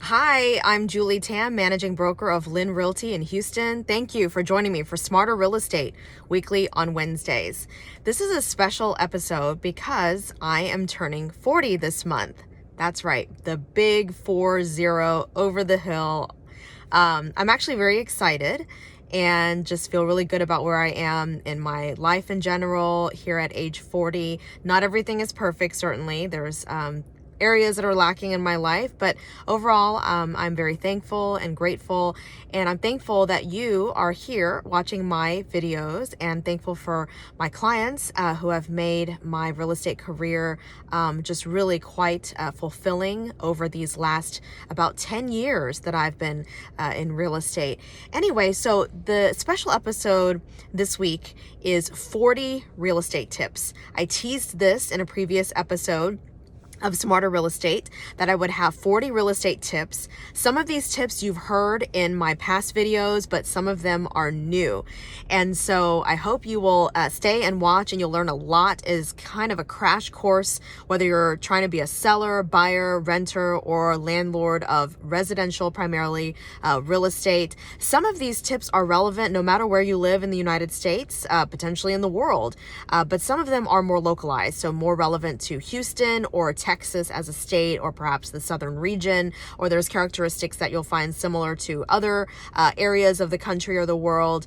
Hi, I'm Julie Tam, managing broker of LYN Realty in Houston. Thank you for joining me for Smarter Real Estate weekly on Wednesdays. This is a special episode because I am turning 40 this month. That's right, the big 40 over the hill. I'm actually very excited and just feel really good about where I am in my life in general here at age 40. Not everything is perfect, certainly. There's areas that are lacking in my life, but overall I'm very thankful and grateful, and I'm thankful that you are here watching my videos, and thankful for my clients who have made my real estate career just really quite fulfilling over these last about 10 years that I've been in real estate. Anyway, so the special episode this week is 40 real estate tips. I teased this in a previous episode of Smarter Real Estate, that I would have 40 real estate tips. Some of these tips you've heard in my past videos, but some of them are new. And so I hope you will stay and watch, and you'll learn a lot. It is kind of a crash course, whether you're trying to be a seller, buyer, renter, or landlord of residential, primarily real estate. Some of these tips are relevant no matter where you live in the United States, potentially in the world, but some of them are more localized, so more relevant to Houston or Texas as a state, or perhaps the southern region, or there's characteristics that you'll find similar to other areas of the country or the world.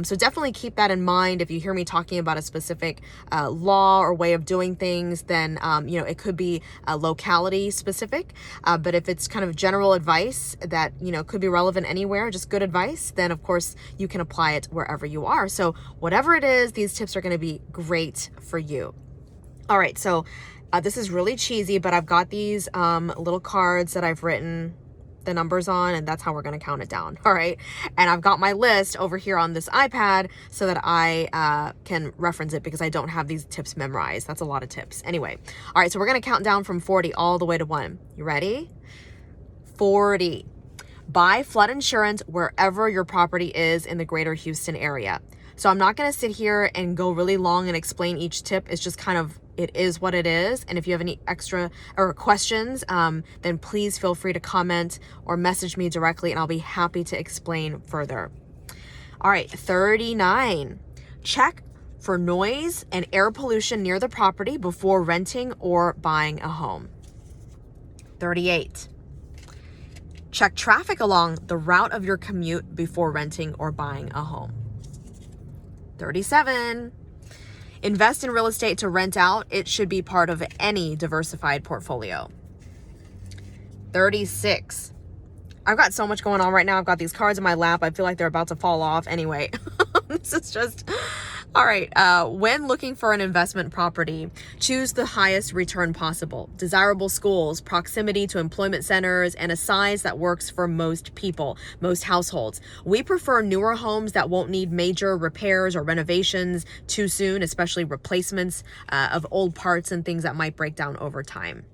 So definitely keep that in mind. If you hear me talking about a specific law or way of doing things, then it could be locality specific. But if it's kind of general advice that could be relevant anywhere, just good advice, then of course you can apply it wherever you are. So whatever it is, these tips are going to be great for you. All right, so this is really cheesy, but I've got these little cards that I've written the numbers on, and that's how we're going to count it down. All right. And I've got my list over here on this iPad so that I can reference it, because I don't have these tips memorized. That's a lot of tips. Anyway. All right. So we're going to count down from 40 all the way to 1. You ready? 40. Buy flood insurance wherever your property is in the greater Houston area. So I'm not going to sit here and go really long and explain each tip. It's just kind of, it is what it is. And if you have any extra or questions, then please feel free to comment or message me directly, and I'll be happy to explain further. All right, 39. Check for noise and air pollution near the property before renting or buying a home. 38. Check traffic along the route of your commute before renting or buying a home. 37. Invest in real estate to rent out. It should be part of any diversified portfolio. 36. I've got so much going on right now. I've got these cards in my lap. I feel like they're about to fall off. Anyway, this is just... All right. When looking for an investment property, choose the highest return possible. Desirable schools, proximity to employment centers, and a size that works for most people, most households. We prefer newer homes that won't need major repairs or renovations too soon, especially replacements of old parts and things that might break down over time.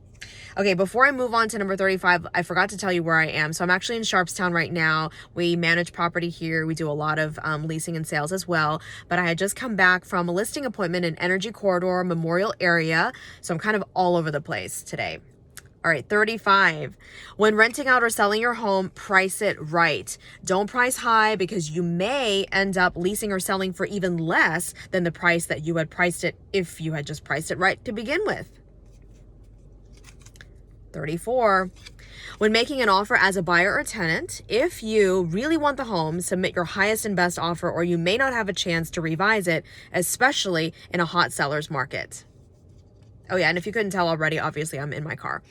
Okay, before I move on to number 35, I forgot to tell you where I am. So I'm actually in Sharpstown right now. We manage property here. We do a lot of leasing and sales as well. But I had just come back from a listing appointment in Energy Corridor, Memorial area. So I'm kind of all over the place today. All right, 35. When renting out or selling your home, price it right. Don't price high, because you may end up leasing or selling for even less than the price that you had priced it if you had just priced it right to begin with. 34. When making an offer as a buyer or tenant, if you really want the home, submit your highest and best offer, or you may not have a chance to revise it, especially in a hot seller's market. Oh yeah, and if you couldn't tell already, obviously I'm in my car.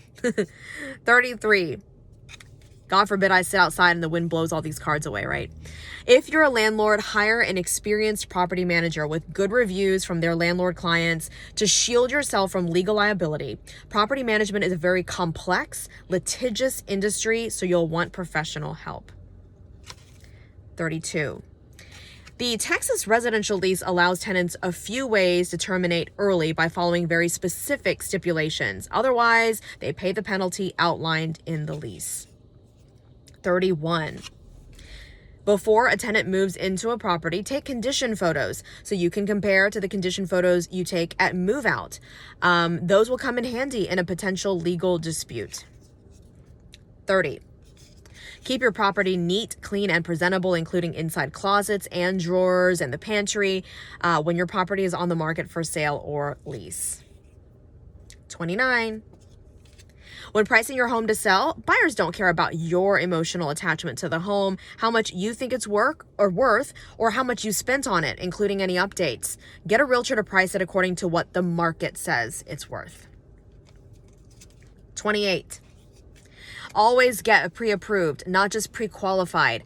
33. God forbid I sit outside and the wind blows all these cards away, right? If you're a landlord, hire an experienced property manager with good reviews from their landlord clients to shield yourself from legal liability. Property management is a very complex, litigious industry, so you'll want professional help. 32. The Texas residential lease allows tenants a few ways to terminate early by following very specific stipulations. Otherwise, they pay the penalty outlined in the lease. 31. Before a tenant moves into a property, take condition photos so you can compare to the condition photos you take at move out. Those will come in handy in a potential legal dispute. 30. Keep your property neat, clean, and presentable, including inside closets and drawers and the pantry when your property is on the market for sale or lease. 29. When pricing your home to sell, buyers don't care about your emotional attachment to the home, how much you think it's worth, or how much you spent on it, including any updates. Get a realtor to price it according to what the market says it's worth. 28. Always get pre-approved, not just pre-qualified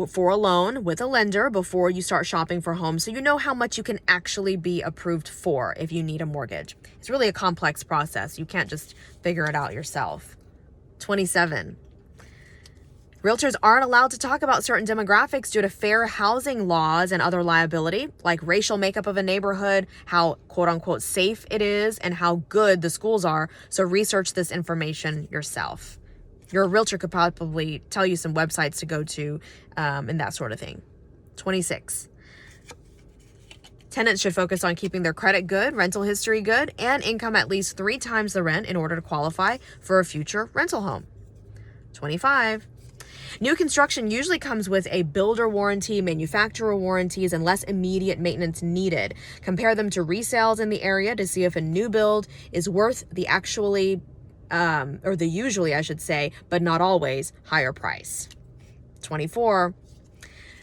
for a loan with a lender before you start shopping for homes, so you know how much you can actually be approved for if you need a mortgage. It's really a complex process. You can't just figure it out yourself. 27. Realtors aren't allowed to talk about certain demographics due to fair housing laws and other liability, like racial makeup of a neighborhood, how quote-unquote safe it is, and how good the schools are, so research this information yourself. Your realtor could probably tell you some websites to go to and that sort of thing. 26. Tenants should focus on keeping their credit good, rental history good, and income at least 3 times the rent in order to qualify for a future rental home. 25. New construction usually comes with a builder warranty, manufacturer warranties, and less immediate maintenance needed. Compare them to resales in the area to see if a new build is worth the usually, I should say, but not always, higher price. 24.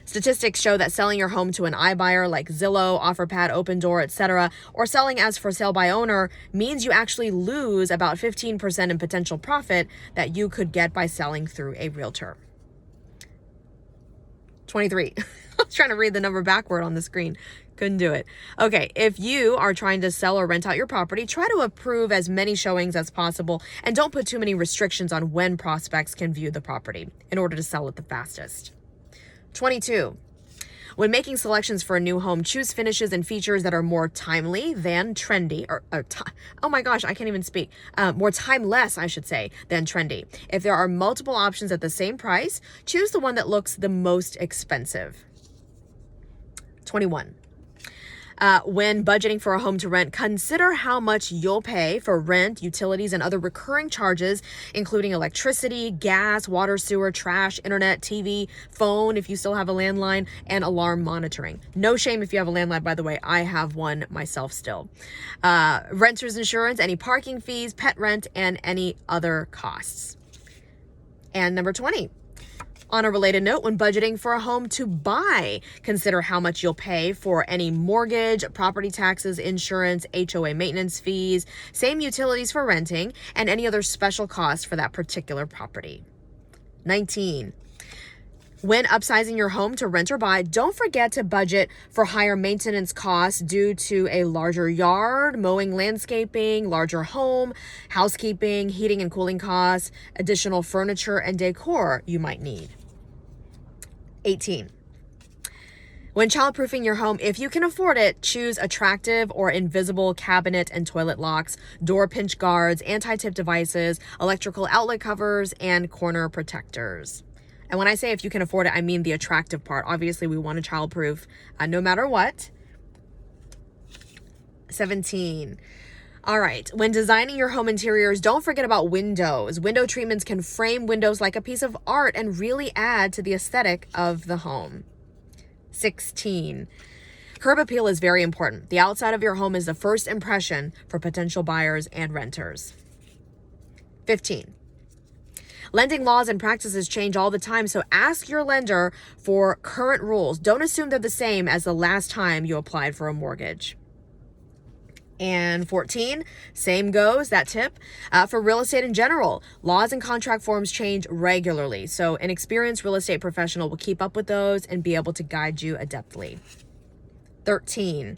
Statistics show that selling your home to an iBuyer like Zillow, OfferPad, Opendoor, etc., or selling as for sale by owner means you actually lose about 15% in potential profit that you could get by selling through a realtor. 23. I was trying to read the number backward on the screen. Couldn't do it. Okay, if you are trying to sell or rent out your property, try to approve as many showings as possible and don't put too many restrictions on when prospects can view the property in order to sell it the fastest. 22. When making selections for a new home, choose finishes and features that are more timely than trendy, more timeless, I should say, than trendy. If there are multiple options at the same price, choose the one that looks the most expensive. 21. When budgeting for a home to rent, consider how much you'll pay for rent, utilities, and other recurring charges, including electricity, gas, water, sewer, trash, internet, TV, phone, if you still have a landline, and alarm monitoring. No shame if you have a landline, by the way. I have one myself still. Renter's insurance, any parking fees, pet rent, and any other costs. And number 20. On a related note, when budgeting for a home to buy, consider how much you'll pay for any mortgage, property taxes, insurance, HOA maintenance fees, same utilities for renting, and any other special costs for that particular property. 19. When upsizing your home to rent or buy, don't forget to budget for higher maintenance costs due to a larger yard, mowing, landscaping, larger home, housekeeping, heating and cooling costs, additional furniture and decor you might need. 18. When childproofing your home, if you can afford it, choose attractive or invisible cabinet and toilet locks, door pinch guards, anti-tip devices, electrical outlet covers, and corner protectors. And when I say if you can afford it, I mean the attractive part. Obviously, we want to childproof no matter what. 17. All right. When designing your home interiors, don't forget about windows. Window treatments can frame windows like a piece of art and really add to the aesthetic of the home. 16. Curb appeal is very important. The outside of your home is the first impression for potential buyers and renters. 15. Lending laws and practices change all the time, so ask your lender for current rules. Don't assume they're the same as the last time you applied for a mortgage. And 14, same goes, that tip, for real estate in general. Laws and contract forms change regularly, so an experienced real estate professional will keep up with those and be able to guide you adeptly. 13.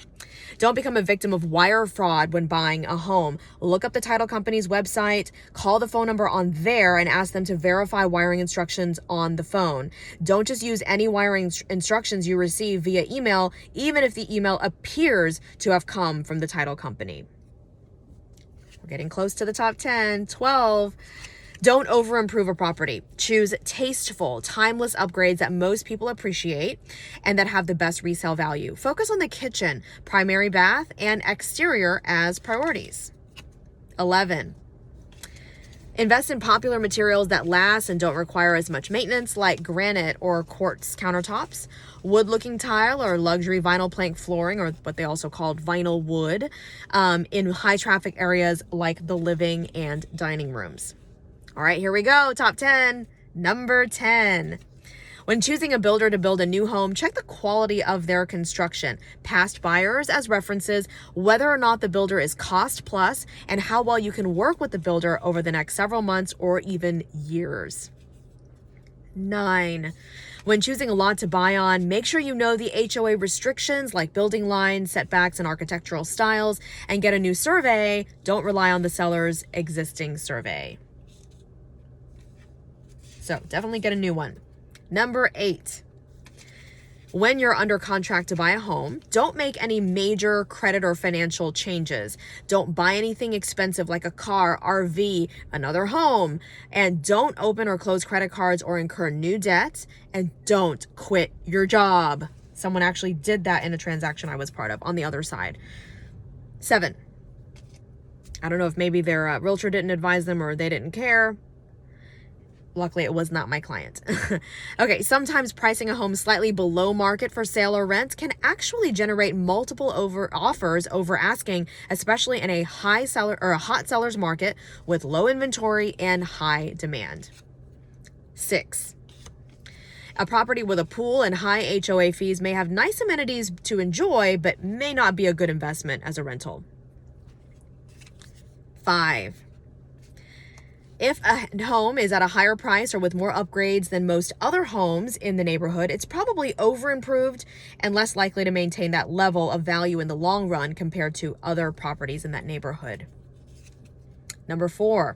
Don't become a victim of wire fraud when buying a home. Look up the title company's website, call the phone number on there, and ask them to verify wiring instructions on the phone. Don't just use any wiring instructions you receive via email, even if the email appears to have come from the title company. We're getting close to the top 10. 12. Don't over-improve a property. Choose tasteful, timeless upgrades that most people appreciate and that have the best resale value. Focus on the kitchen, primary bath, and exterior as priorities. 11. Invest in popular materials that last and don't require as much maintenance, like granite or quartz countertops, wood-looking tile or luxury vinyl plank flooring, or what they also called vinyl wood, in high-traffic areas like the living and dining rooms. All right, here we go. Top 10. Number 10. When choosing a builder to build a new home, check the quality of their construction, past buyers as references, whether or not the builder is cost plus, and how well you can work with the builder over the next several months or even years. 9. When choosing a lot to buy on, make sure you know the HOA restrictions like building lines, setbacks, and architectural styles, and get a new survey. Don't rely on the seller's existing survey. So definitely get a new one. Number 8, when you're under contract to buy a home, don't make any major credit or financial changes. Don't buy anything expensive like a car, RV, another home, and don't open or close credit cards or incur new debt, and don't quit your job. Someone actually did that in a transaction I was part of on the other side. 7, I don't know if maybe their realtor didn't advise them or they didn't care. Luckily, it was not my client. Okay, sometimes pricing a home slightly below market for sale or rent can actually generate multiple offers over asking, especially in a hot seller's market with low inventory and high demand. 6, a property with a pool and high HOA fees may have nice amenities to enjoy, but may not be a good investment as a rental. 5, if a home is at a higher price or with more upgrades than most other homes in the neighborhood, it's probably over-improved and less likely to maintain that level of value in the long run compared to other properties in that neighborhood. Number 4,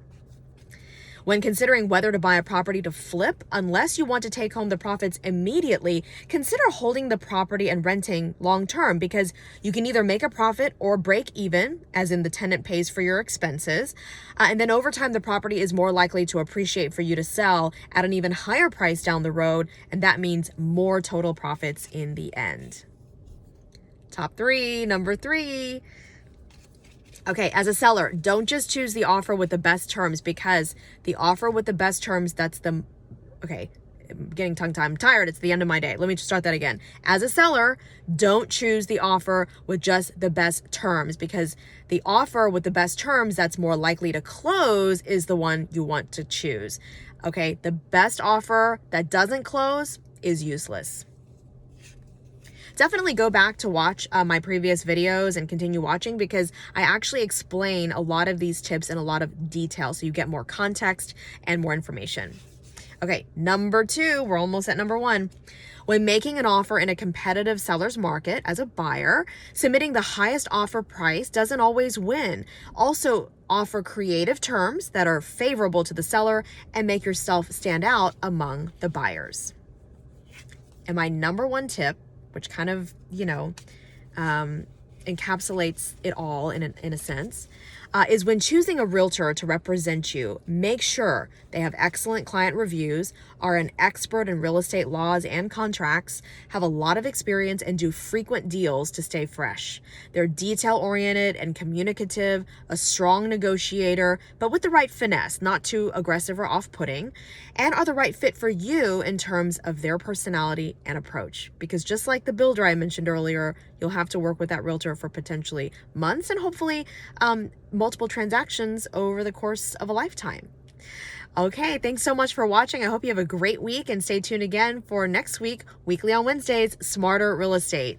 when considering whether to buy a property to flip, unless you want to take home the profits immediately, consider holding the property and renting long-term, because you can either make a profit or break even, as in the tenant pays for your expenses. And then over time, the property is more likely to appreciate for you to sell at an even higher price down the road, and that means more total profits in the end. Top 3, number 3. Okay, as a seller, don't just choose the offer with the best terms, because the offer with the best terms, I'm getting tongue-tied. I'm tired. It's the end of my day. Let me just start that again. As a seller, don't choose the offer with just the best terms, because the offer with the best terms that's more likely to close is the one you want to choose. Okay, the best offer that doesn't close is useless. Definitely go back to watch my previous videos and continue watching, because I actually explain a lot of these tips in a lot of detail, so you get more context and more information. Okay, number 2, we're almost at number 1. When making an offer in a competitive seller's market as a buyer, submitting the highest offer price doesn't always win. Also, offer creative terms that are favorable to the seller and make yourself stand out among the buyers. And my number 1 tip, which kind of, encapsulates it all in a sense, is when choosing a realtor to represent you, make sure they have excellent client reviews, are an expert in real estate laws and contracts, have a lot of experience, and do frequent deals to stay fresh. They're detail-oriented and communicative, a strong negotiator, but with the right finesse, not too aggressive or off-putting, and are the right fit for you in terms of their personality and approach. Because just like the builder I mentioned earlier, you'll have to work with that realtor for potentially months and hopefully multiple transactions over the course of a lifetime. Okay, thanks so much for watching. I hope you have a great week, and stay tuned again for next week, weekly on Wednesdays, Smarter Real Estate.